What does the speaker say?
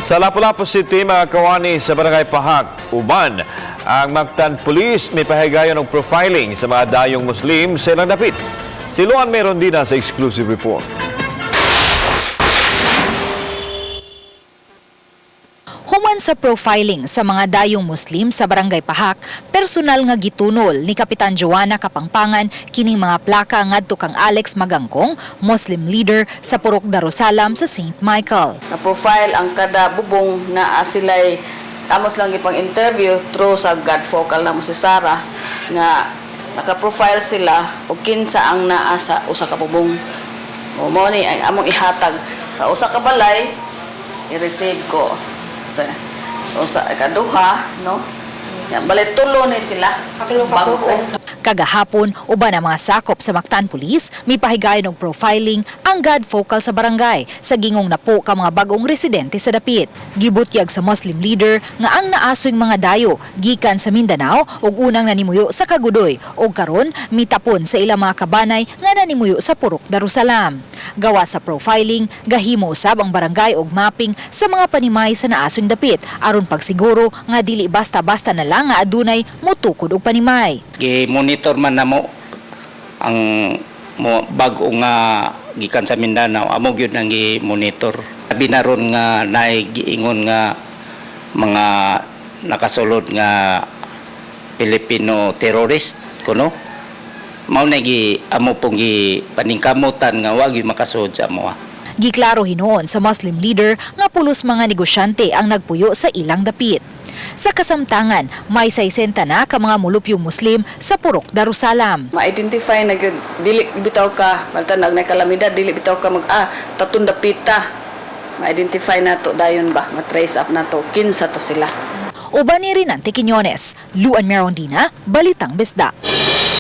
Sa Lapu-Lapu City, mga kawani sa Barangay Pahak, Uban, ang Mactan Police may pahigayon ng profiling sa mga dayong Muslim sa ilang dapit. Si Luan meron din sa exclusive report. Human sa profiling sa mga dayong Muslim sa Barangay Pahak, personal nga gitunol ni Kapitan Joanna Kapangpangan kining mga plaka ngadto kang Alex Magangkong, Muslim leader sa Purok Darussalam sa St. Michael. Na-profile ang kada bubong na sila'y amos lang ipang interview through sa God Focal na mo si Sarah nga naka-profile sila o kinsa ang naa sa usa ka bubong. O mo ni ang among ihatag sa usa ka balay i-receive ko sa usa ka duha, no? Yan balay tulo ni sila. Bago. Kagahapon, uban ang mga sakop sa Mactan Police, may pahigayon og profiling ang God Focal sa barangay sa gingong napo ka mga bagong residente sa dapit. Gibutyag sa Muslim leader nga ang naasoy mga dayo gikan sa Mindanao ug unang nanimuyo sa Kagudoy ug karon mitapon sa ilang mga kabanay nga nanimuyo sa Purok Darussalam. Gawa sa profiling, gahimo usab ang barangay og mapping sa mga panimay sa naasoy dapit aron pagsiguro nga dili basta-basta na lang nga adunay motukod og panimay. Gi-monitor man namo ang bag-o nga gikan sa Mindanao, amo gyud nang gi-monitor. Binaron nga naay giingon nga mga nakasulod nga Filipino terrorist kuno. Mao na amo pong paningkamutan nga wa gyud makasud sa amo. Giklaro hinuon sa Muslim leader nga pulos mga negosyante ang nagpuyo sa ilang dapit. Sa kasamtangan, may 60 na ka mga mulupyong Muslim sa Purok Darussalam. Ma-identify na gyud dili bitaw ka baltan na kalamidad dili bitaw ka tatun dapita. Ma-identify na to dayon ba, ma-trace up na to kinsa to sila. Uban ni Rinante Quiñones, Luan Merondina, Balitang Besda.